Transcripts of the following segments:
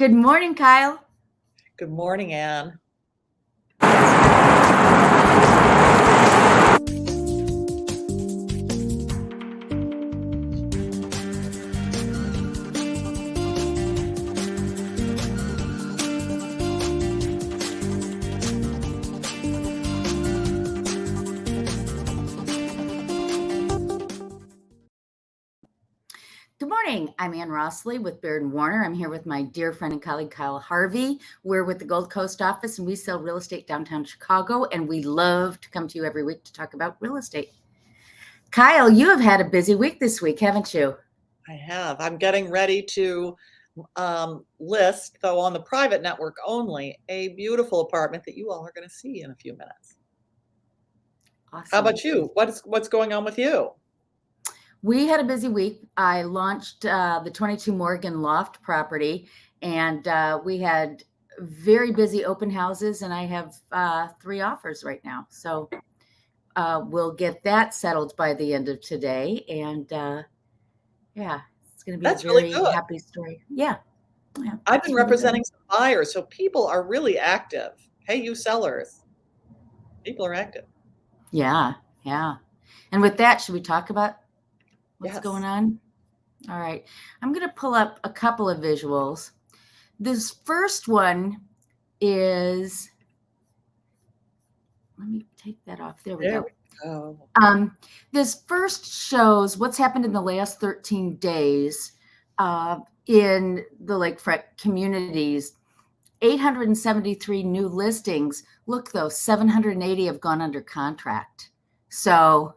Good morning, Kyle. Good morning, Anne. Good morning. I'm Ann Rossley with Baird & Warner. I'm here with my dear friend and colleague, Kyle Harvey. We're with the Gold Coast office, and we sell real estate downtown Chicago, and we love to come to you every week to talk about real estate. Kyle, you have had a busy week this week, haven't you? I have. I'm getting ready to list, though on the private network only, a beautiful apartment that you all are going to see in a few minutes. Awesome. How about you? What's going on with you? We had a busy week. I launched the 22 Morgan Loft property, and we had very busy open houses, and I have 3 offers right now. So we'll get that settled by the end of today. And yeah, it's going to be That's a very really good. happy story. Yeah. I've been representing some buyers, so people are really active. Hey, you sellers, people are active. Yeah. And with that, should we talk about what's going on? All right. I'm going to pull up a couple of visuals. This first one is, let me take that off. There we go. This first shows what's happened in the last 13 days in the Lakefront communities. 873 new listings. Look, though, 780 have gone under contract. So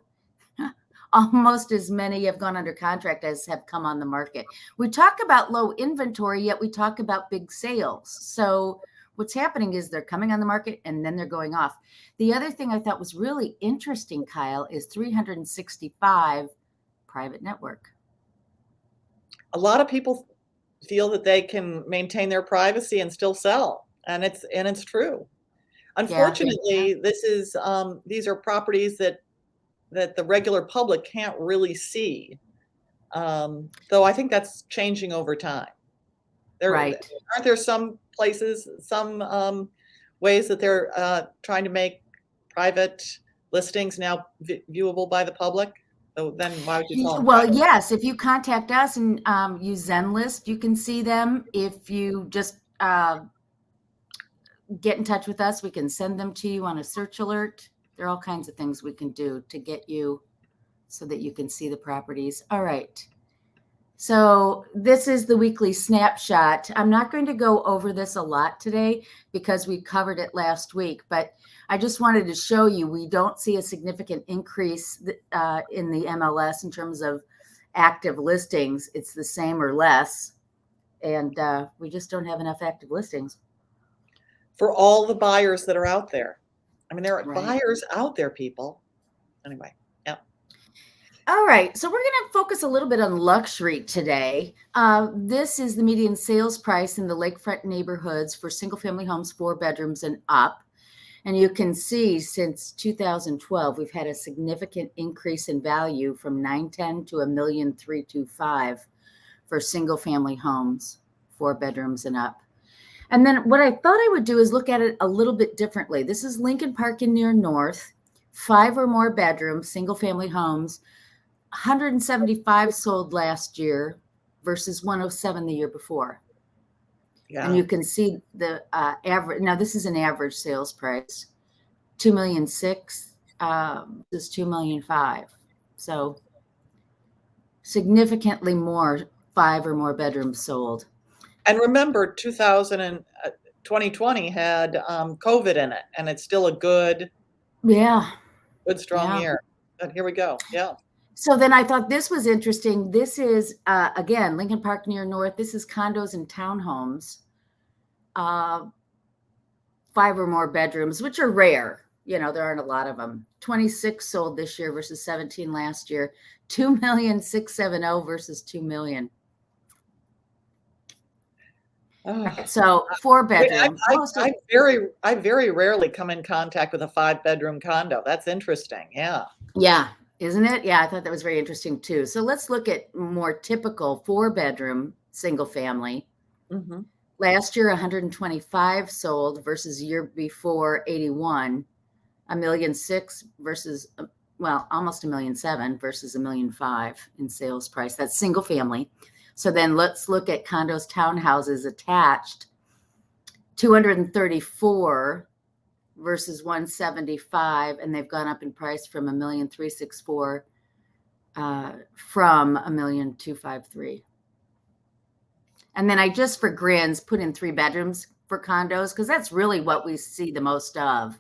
almost as many have gone under contract as have come on the market. We talk about low inventory, yet we talk about big sales. So what's happening is they're coming on the market and then they're going off. The other thing I thought was really interesting, Kyle, is 365 private network. A lot of people feel that they can maintain their privacy and still sell, and it's true. Unfortunately, these are properties that the regular public can't really see. Though I think that's changing over time. Aren't there some places, some ways that they're trying to make private listings now viewable by the public? So then why would you call them private? Yes, if you contact us and use Zenlist, you can see them. If you just get in touch with us, we can send them to you on a search alert. There are all kinds of things we can do to get you so that you can see the properties. All right. So this is the weekly snapshot. I'm not going to go over this a lot today because we covered it last week, but I just wanted to show you we don't see a significant increase in the MLS in terms of active listings. It's the same or less, and we just don't have enough active listings. For all the buyers that are out there. I mean, there are buyers out there, people. Anyway, yeah. All right, so we're going to focus a little bit on luxury today. This is the median sales price in the lakefront neighborhoods for single-family homes, 4 bedrooms and up. And you can see since 2012, we've had a significant increase in value from $910,000 to $1,325,000 for single-family homes, 4 bedrooms and up. And then what I thought I would do is look at it a little bit differently. This is Lincoln Park in Near North, 5 or more bedrooms, single-family homes. 175 sold last year versus 107 the year before. Yeah. And you can see the average. Now, this is an average sales price, $2,600,000 is $2,500,000. So significantly more 5 or more bedrooms sold. And remember, 2020 had COVID in it, and it's still a good, strong year. But here we go. Yeah. So then I thought this was interesting. This is, again, Lincoln Park Near North. This is condos and townhomes, 5 or more bedrooms, which are rare. You know, there aren't a lot of them. 26 sold this year versus 17 last year. 2,670,000 versus 2 million. So 4 bedroom. I very rarely come in contact with a 5-bedroom condo. That's interesting. Yeah. Yeah. Isn't it? Yeah, I thought that was very interesting too. So let's look at more typical 4-bedroom single family. Last year, 125 sold versus year before 81, 1,600,000 versus, well, almost 1,700,000 versus 1,500,000 in sales price. That's single family. So then let's look at condos, townhouses attached. 234 versus 175, and they've gone up in price from 1,364 from 1,253. And then I just for grins put in 3 bedrooms for condos because that's really what we see the most of.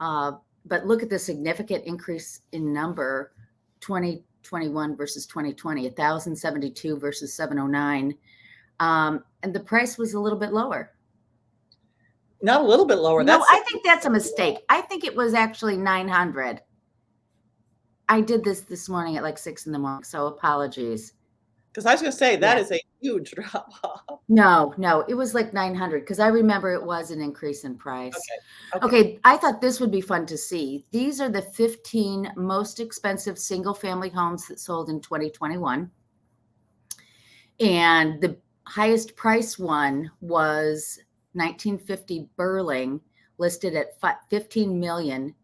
But look at the significant increase in number, 2021 versus 2020, 1,072 versus 709. And the price was a little bit lower. Not a little bit lower. No, I think that's a mistake. I think it was actually 900. I did this morning at like 6 a.m, so apologies. Because I was going to say that is a huge drop off. No, it was like 900 because I remember it was an increase in price. Okay, I thought this would be fun to see. These are the 15 most expensive single family homes that sold in 2021. And the highest price one was 1950 Burling, listed at 15 million,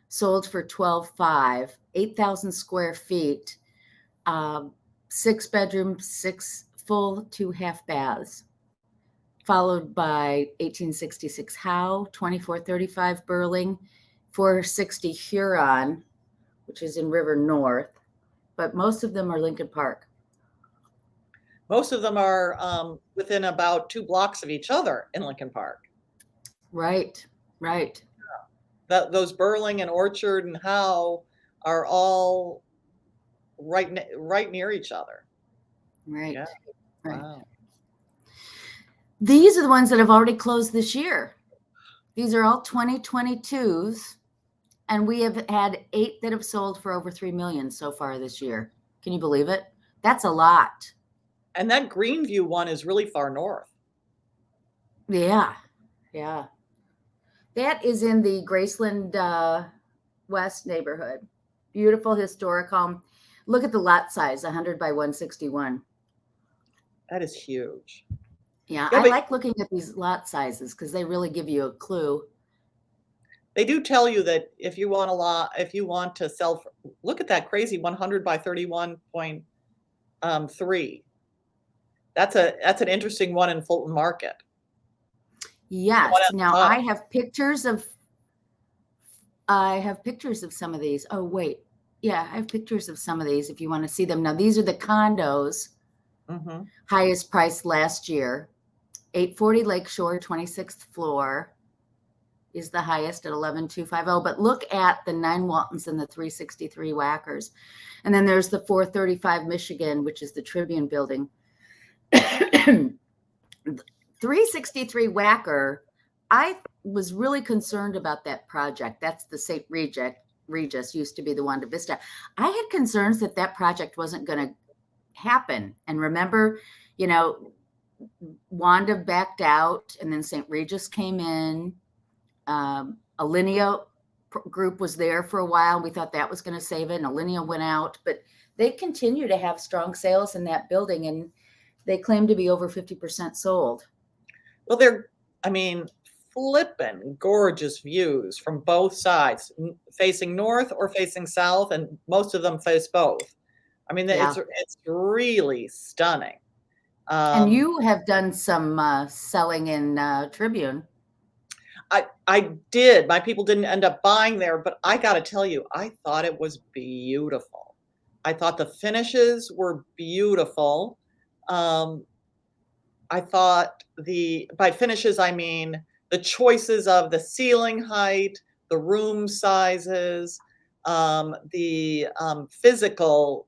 sold for 12.5, 8,000 square feet, 6 bedrooms, 6 full, 2 half baths, followed by 1866 Howe, 2435 Burling, 460 Huron, which is in River North, but most of them are Lincoln Park. Most of them are within about 2 blocks of each other in Lincoln Park. Right. Yeah. Those Burling and Orchard and Howe are all right near each other. Right. Yeah. Right. Wow. These are the ones that have already closed this year. These are all 2022s, and we have had 8 that have sold for over 3 million so far this year. Can you believe it? That's a lot. And that Greenview one is really far north. Yeah. That is in the Graceland West neighborhood. Beautiful historic home. Look at the lot size, 100 by 161. That is huge. Yeah, I like looking at these lot sizes because they really give you a clue. They do tell you that if you want to sell, look at that crazy 100 by 31.3. That's an interesting one in Fulton Market. Yes. Now I have pictures of some of these. Oh, wait. Yeah, I have pictures of some of these if you want to see them. Now, these are the condos. Mm-hmm. Highest price last year. 840 Lakeshore, 26th floor is the highest at 11,250. But look at the 9 Waltons and the 363 Whackers. And then there's the 435 Michigan, which is the Tribune building. 363 Whacker, I was really concerned about that project. That's the St. Regis, used to be the Wanda Vista. I had concerns that project wasn't going to happen. And remember, Wanda backed out, and then St. Regis came in. Alinea group was there for a while. We thought that was going to save it, and Alinea went out. But they continue to have strong sales in that building, and they claim to be over 50% sold. Well, they're, flippin' gorgeous views from both sides, facing north or facing south, and most of them face both. It's really stunning. And you have done some selling in Tribune. I did. My people didn't end up buying there, but I got to tell you, I thought it was beautiful. I thought the finishes were beautiful. I thought by finishes, I mean the choices of the ceiling height, the room sizes, the physical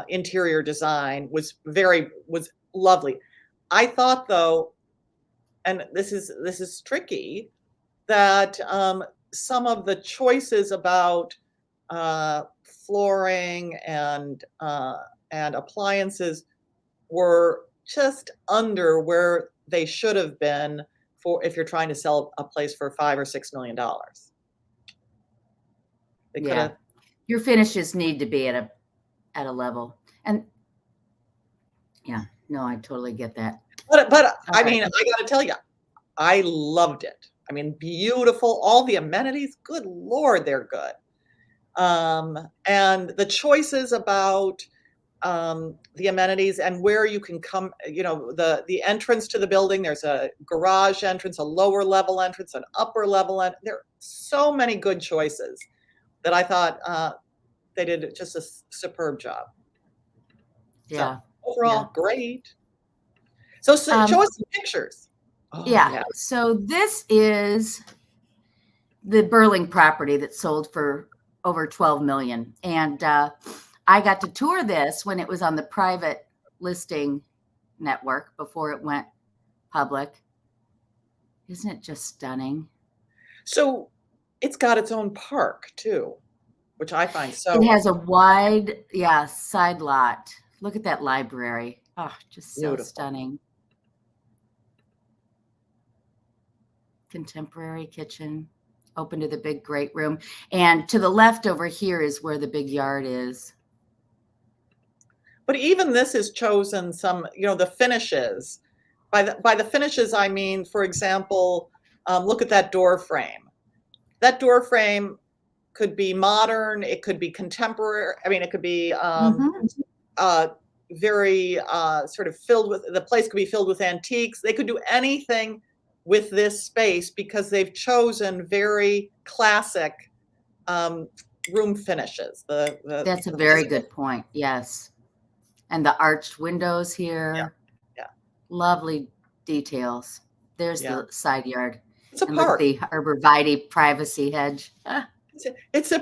interior design was lovely. I thought, though, and this is tricky, that some of the choices about flooring and appliances were just under where they should have been for if you're trying to sell a place for $5 or $6 million. Your finishes need to be at a level, and I totally get that. But All I right. mean, I got to tell you, I loved it. I mean, beautiful, all the amenities. Good Lord, they're good. And the choices about the amenities and where you can come, the entrance to the building, there's a garage entrance, a lower level entrance, an upper level entrance. There are so many good choices that I thought they did just a superb job. So Yeah. Yeah. overall, great. So show Um, us some pictures. Oh yeah. yeah. So this is the Burling property that sold for over 12 million. And I got to tour this when it was on the private listing network before it went public. Isn't it just stunning? So it's got its own park too, which I find It so has a wide, side lot. Look at that library. Oh, just so beautiful. stunning. Contemporary kitchen, open to the big great room. And to the left over here is where the big yard is. But even this has chosen some, the finishes. By the finishes, I mean, for example, look at that door frame. That door frame could be modern, it could be contemporary. I mean, it could be uh, very sort of the place could be filled with antiques. They could do anything with this space because they've chosen very classic room finishes. That's a very good point. Yes. And the arched windows here. Yeah. Lovely details. There's Yeah. the side yard. It's a And look at park. the arborvitae privacy hedge. It's a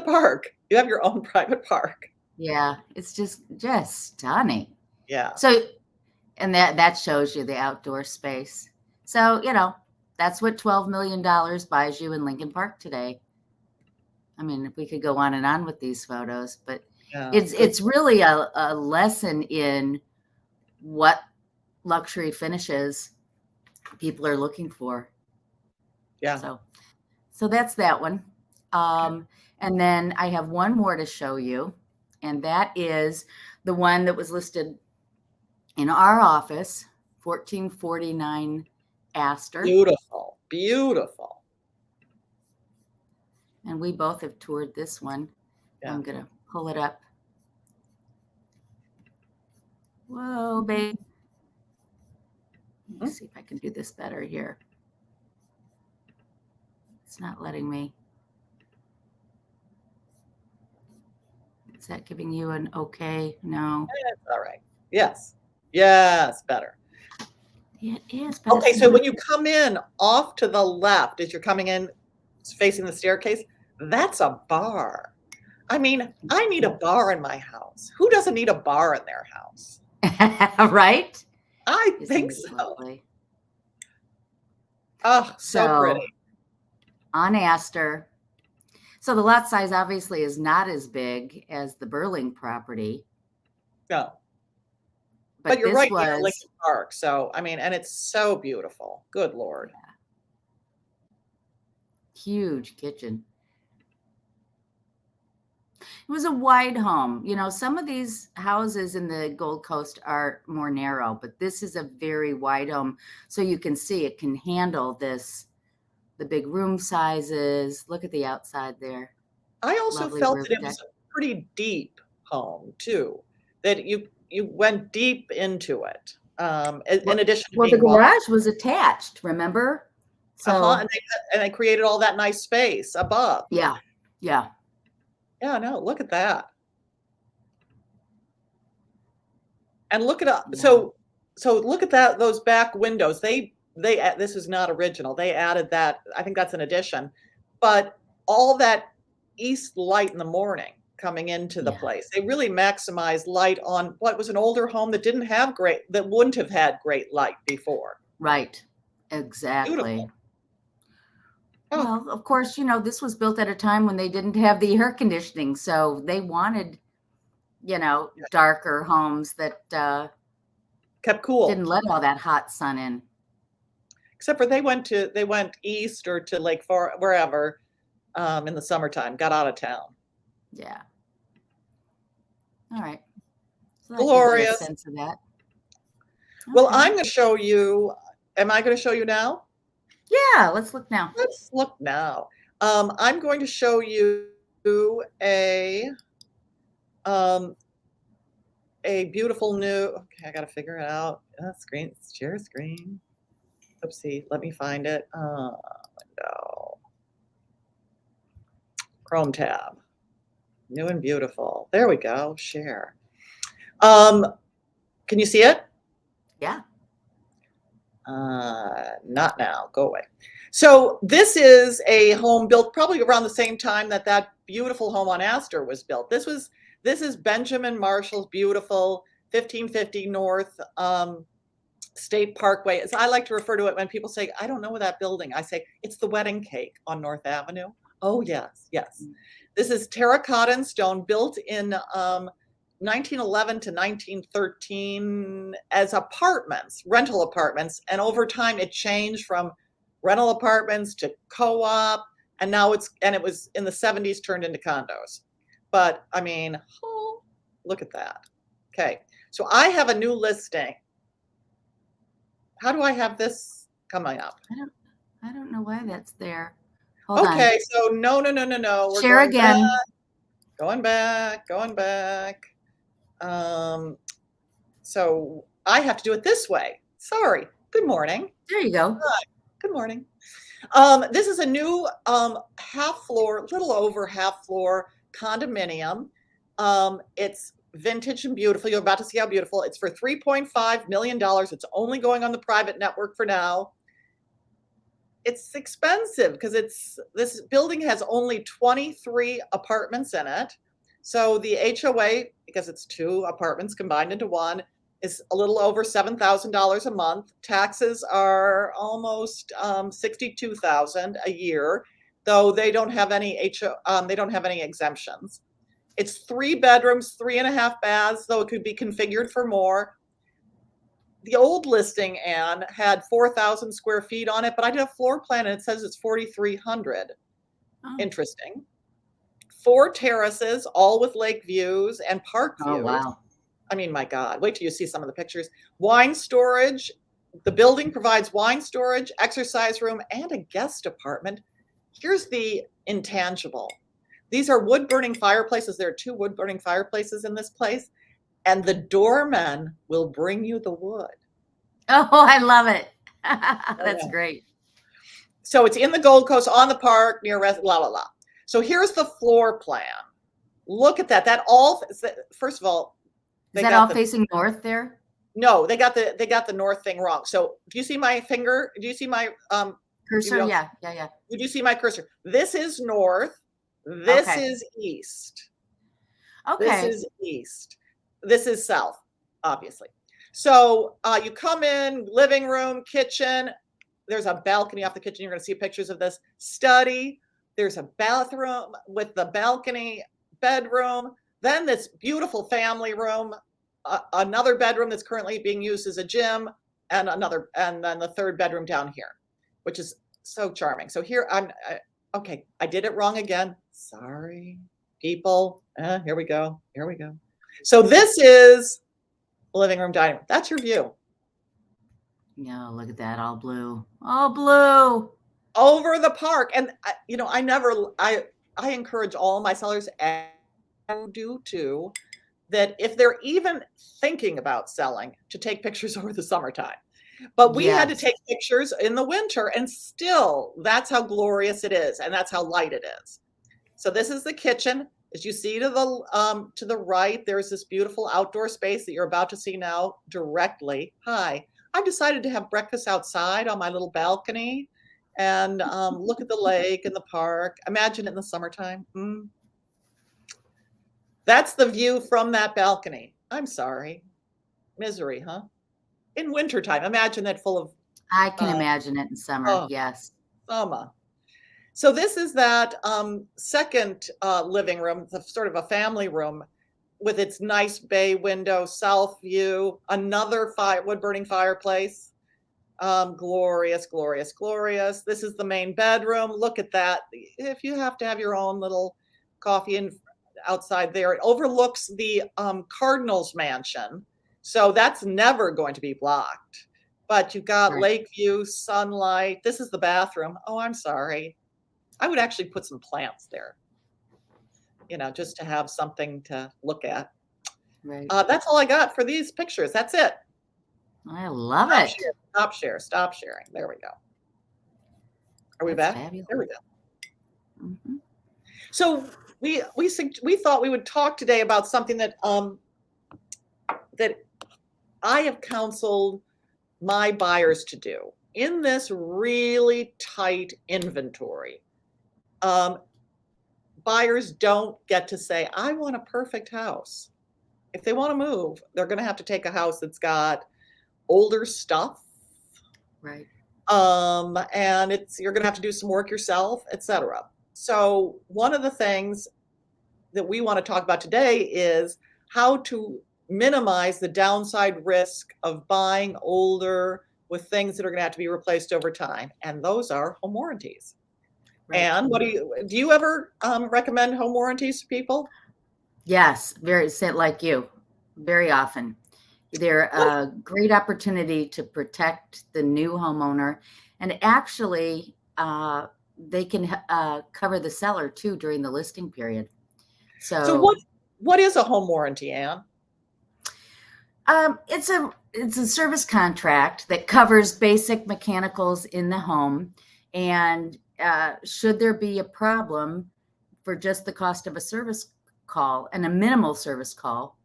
park. You have your own private park. Yeah, it's just stunning. Yeah. So, and that shows you the outdoor space. So, that's what $12 million buys you in Lincoln Park today. I mean, we could go on and on with these photos, but Yeah. it's really a lesson in what luxury finishes people are looking for. Yeah. So that's that one. And then I have one more to show you, and that is the one that was listed in our office, 1449 Astor. Beautiful. Beautiful. And we both have toured this one. Yeah. I'm going to pull it up. Whoa, babe. Let me see if I can do this better here. It's not letting me. Is that giving you an okay? No. It's all right. Yes. Yes, better. It is. But Okay, so when you come in off to the left, as you're coming in facing the staircase, that's a bar. I mean, I need a bar in my house. Who doesn't need a bar in their house? Right? I think so. Lovely? Oh, so pretty. On Astor. So the lot size obviously is not as big as the Burling property. No. But you're right near Lincoln Park. So, I mean, and it's so beautiful. Good Lord. Yeah. Huge kitchen. It was a wide home. Some of these houses in the Gold Coast are more narrow, but this is a very wide home. So you can see it can handle the big room sizes. Look at the outside there. I also felt that it was a pretty deep home too, that you went deep into it. In addition to being the garage was attached, remember? So and they created all that nice space above. Yeah. Yeah, no, look at that. And look at so look at those back windows. This is not original. They added that. I think that's an addition. But all that east light in the morning coming into the place. They really maximized light on what was an older home that wouldn't have had great light before. Right. Exactly. Beautiful. Oh. Well, of course, this was built at a time when they didn't have the air conditioning. So they wanted, darker homes that kept cool. Didn't let all that hot sun in. Except for they went east or to Lakefront, wherever, in the summertime, got out of town. Yeah. All right. So that glorious. gives you a sense of that. Well, Okay. I'm going to show you. Am I going to show you now? Yeah, let's look now. Let's look now. I'm going to show you a um, a beautiful new. Okay, I got to figure it out. Screen, share screen. Oopsie, let me find it. No. Chrome tab. New and beautiful. There we go. Share. Can you see it? Yeah. Not now. Go away. So this is a home built probably around the same time that that beautiful home on Astor was built. This is Benjamin Marshall's beautiful 1550 North State Parkway. As I like to refer to it when people say, I don't know that building. I say, it's the wedding cake on North Avenue. Oh, yes, yes. This is terracotta and stone, built in 1911 to 1913 as apartments, rental apartments. And over time it changed from rental apartments to co-op. And now it was in the 70s turned into condos. But I mean, oh, look at that. Okay, so I have a new listing. How do I have this coming up? I don't know why that's there. Hold on. Okay, so no. We're Share going again. Going back. So I have to do it this way. Sorry. Good morning. There you go. Hi. Good morning. This is a new half floor, little over half floor condominium. It's vintage and beautiful. You're about to see how beautiful. It's for $3.5 million. It's only going on the private network for now. It's expensive because this building has only 23 apartments in it. So the HOA, because it's two apartments combined into one, is a little over $7,000 a month. Taxes are almost $62,000 a year, though they don't have any exemptions. It's 3 bedrooms, 3.5 baths, though it could be configured for more. The old listing, Anne, had 4,000 square feet on it, but I did a floor plan and it says it's 4,300. Oh. Interesting. 4 terraces, all with lake views and park views. Oh, wow. I mean, my God, wait till you see some of the pictures. Wine storage. The building provides wine storage, exercise room, and a guest apartment. Here's the intangible. These are wood-burning fireplaces. There are 2 wood-burning fireplaces in this place, and the doorman will bring you the wood. Oh, I love it. That's great. So it's in the Gold Coast, on the park, near la. So here's the floor plan. Look at that. That all, first of all, is that all facing north there? No, they got the north thing wrong. So do you see my finger? Do you see my cursor? Yeah. Did you see my cursor? This is north. This is east. Okay. This is east. This is south, obviously. So you come in, living room, kitchen. There's a balcony off the kitchen. You're going to see pictures of this. Study. There's a bathroom with the balcony, bedroom. Then this beautiful family room, another bedroom that's currently being used as a gym, and then the third bedroom down here, which is so charming. So here okay, I did it wrong again. Sorry, people. Here we go. So this is living room, dining room. That's your view. No, look at that, all blue. All blue. Over the park. And I encourage all my sellers, and do too, that if they're even thinking about selling, to take pictures over the summertime. But we had to take pictures in the winter, and still, that's how glorious it is, and that's how light it is. So this is the kitchen. As you see to the right, there's this beautiful outdoor space that you're about to see now directly. Hi, I've decided to have breakfast outside on my little balcony and look at the lake and the park. Imagine it in the summertime. That's the view from that balcony. I'm sorry. Misery, huh? In wintertime, imagine that full of... I can imagine it in summer, yes. Summer. So this is that second living room, sort of a family room with its nice bay window, south view, another wood-burning fireplace. Glorious, glorious, glorious. This is the main bedroom. Look at that. If you have to have your own little coffee outside there, it overlooks the Cardinals mansion. So that's never going to be blocked. But you've got Right. lake view, sunlight. This is the bathroom. Oh, I'm sorry. I would actually put some plants there, just to have something to look at. Right. That's all I got for these pictures. That's it. I love Stop it. share, stop share, stop sharing. There we go. Are we That's back? fabulous. There we go. Mhm. So we thought we would talk today about something that that I have counseled my buyers to do in this really tight inventory. Buyers don't get to say, I want a perfect house. If they want to move, they're going to have to take a house that's got older stuff. Right. And you're going to have to do some work yourself, etc. So one of the things that we want to talk about today is how to minimize the downside risk of buying older with things that are going to have to be replaced over time. And those are home warranties. Right. And do you ever recommend home warranties to people? Yes, very like you, very often. They're a great opportunity to protect the new homeowner, and actually, they can cover the seller too during the listing period. So So what is a home warranty, Anne? it's a service contract that covers basic mechanicals in the home, and should there be a problem for just the cost of a service call and a minimal service call,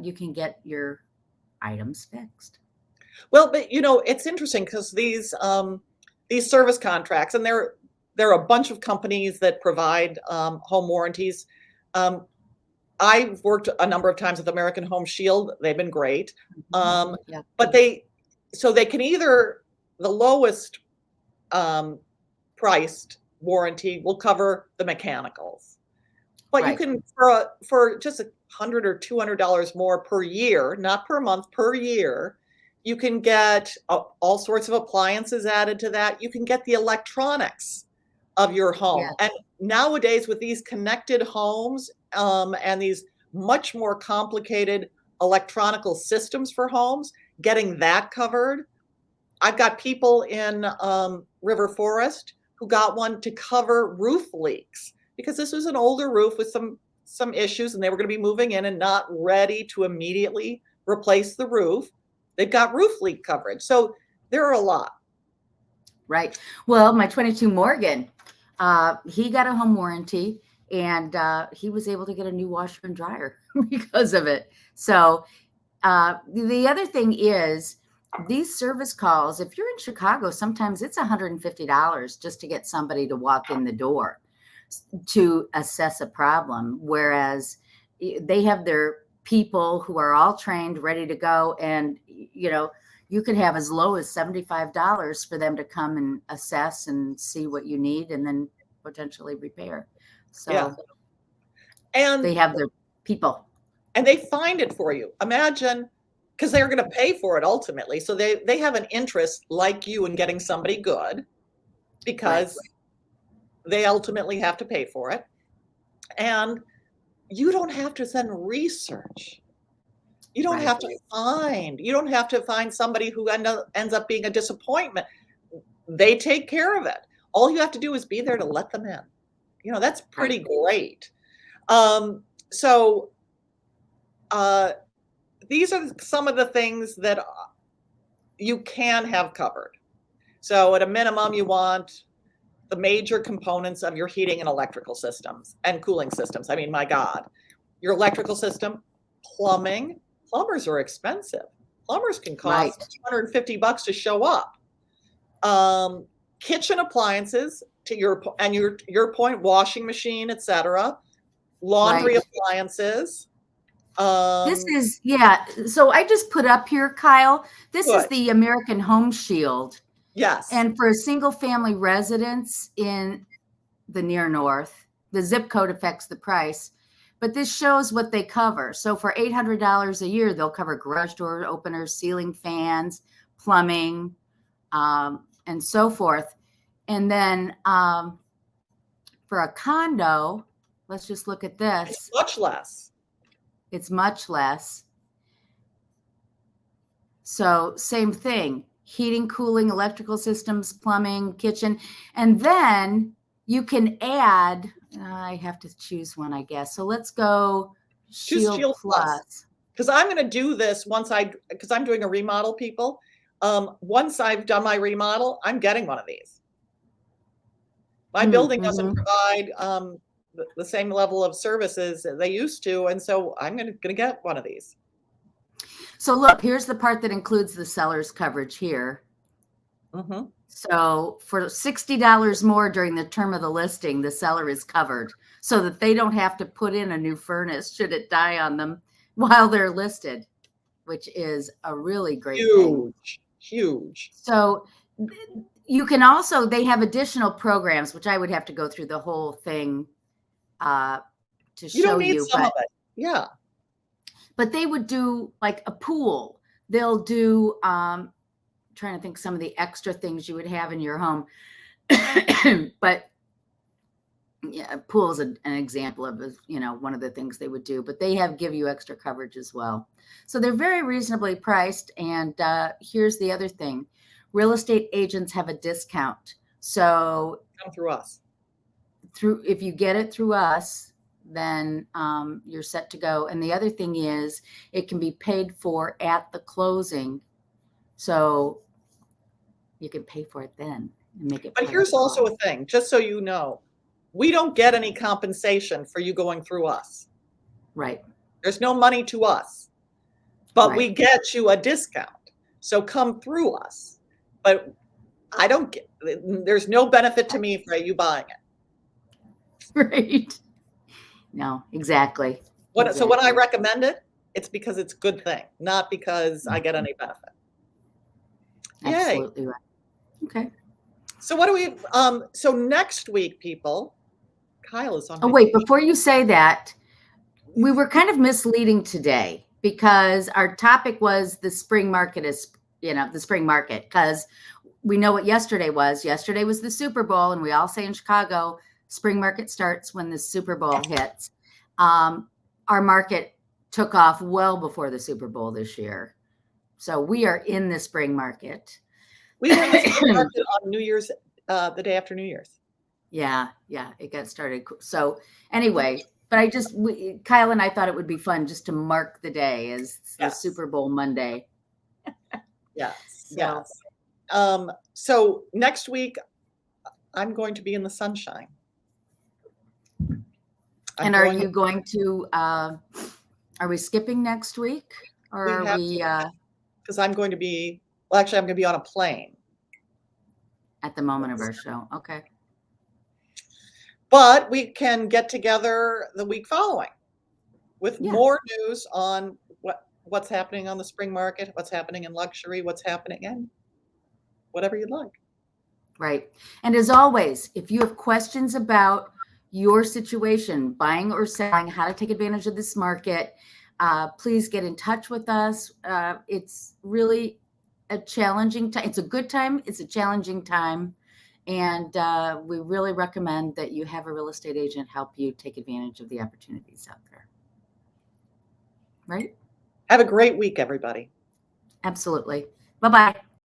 you can get your items fixed. Well, but it's interesting because these service contracts, and there are a bunch of companies that provide home warranties. I've worked a number of times with American Home Shield. They've been great. Yeah. But they can either, the lowest priced warranty will cover the mechanicals. But you Right. can, for just $100 or $200 more per year, not per month, per year, you can get all sorts of appliances added to that. You can get the electronics of your home. Yeah. And nowadays, with these connected homes and these much more complicated electronical systems for homes, getting that covered. I've got people in River Forest who got one to cover roof leaks because this was an older roof with some issues, and they were going to be moving in and not ready to immediately replace the roof. They've got roof leak coverage. So there are a lot. Right. Well, my 22 Morgan, he got a home warranty, and he was able to get a new washer and dryer because of it. So the other thing is these service calls, if you're in Chicago, sometimes it's $150 just to get somebody to walk in the door to assess a problem. Whereas they have their people who are all trained, ready to go. And, you could have as low as $75 for them to come and assess and see what you need and then potentially repair. So Yeah. And they have their people. And they find it for you. Imagine, because they're going to pay for it ultimately. So they have an interest like you in getting somebody good because they ultimately have to pay for it. And you don't have to then research. You don't have to find somebody who ends up being a disappointment. They take care of it. All you have to do is be there to let them in. That's pretty great. So these are some of the things that you can have covered. So at a minimum, you want the major components of your heating and electrical systems and cooling systems. I mean, my God, your electrical system, plumbing. Plumbers are expensive. Plumbers can cost $250 to show up. Kitchen appliances, to your point, washing machine, etc. Laundry appliances. This is, so I just put up here, Kyle, this is the American Home Shield. Yes. And for a single family residence in the near north, the zip code affects the price, but this shows what they cover. So for $800 a year, they'll cover garage door openers, ceiling fans, plumbing, and so forth. And then for a condo, let's just look at this. It's much less. It's much less. So same thing, heating, cooling, electrical systems, plumbing, kitchen. And then you can add, I have to choose one, I guess. So let's go Choose Shield Shield Plus. Plus. Because I'm going to do this because I'm doing a remodel, people. Once I've done my remodel, I'm getting one of these. My building doesn't provide the same level of services that they used to, and so I'm going to get one of these. So look, here's the part that includes the seller's coverage here. Mm-hmm. So for $60 more during the term of the listing, the seller is covered so that they don't have to put in a new furnace should it die on them while they're listed, which is a really great thing. Huge. So you can also, they have additional programs, which I would have to go through the whole thing to show you. You don't need some of it. Yeah. But they would do like a pool. They'll do, trying to think some of the extra things you would have in your home. But yeah, pool is an example of, one of the things they would do, but they give you extra coverage as well. So they're very reasonably priced. And here's the other thing. Real estate agents have a discount. So come through us. If you get it through us, then you're set to go. And the other thing is it can be paid for at the closing. So you can pay for it then and make it. But here's also a thing, just so you know, we don't get any compensation for you going through us. Right. There's no money to us, but we get you a discount. So come through us. But there's no benefit to me for you buying it. Right. No, exactly. So when I recommend it, it's because it's a good thing, not because I get any benefit. Absolutely right. Okay. So what do we, so next week, people, Kyle is on. Oh, wait, before you say that, we were kind of misleading today because our topic was the spring market the spring market, because we know what yesterday was. Yesterday was the Super Bowl, and we all say in Chicago, spring market starts when the Super Bowl hits. Our market took off well before the Super Bowl this year. So we are in the spring market. We were in the spring market on New Year's, the day after New Year's. Yeah, it got started. So anyway, but Kyle and I thought it would be fun just to mark the day as the Super Bowl Monday. Yes. So next week, I'm going to be in the sunshine. And are you going to, are we skipping next week? Or are we? Because I'm going to be, I'm going to be on a plane. At the moment of our show. Okay. But we can get together the week following with more news on what's happening on the spring market, what's happening in luxury, what's happening in whatever you'd like. Right. And as always, if you have questions about your situation, buying or selling, how to take advantage of this market, please get in touch with us. It's really a challenging time. It's a good time. It's a challenging time. And we really recommend that you have a real estate agent help you take advantage of the opportunities out there. Right? Have a great week, everybody. Absolutely. Bye-bye.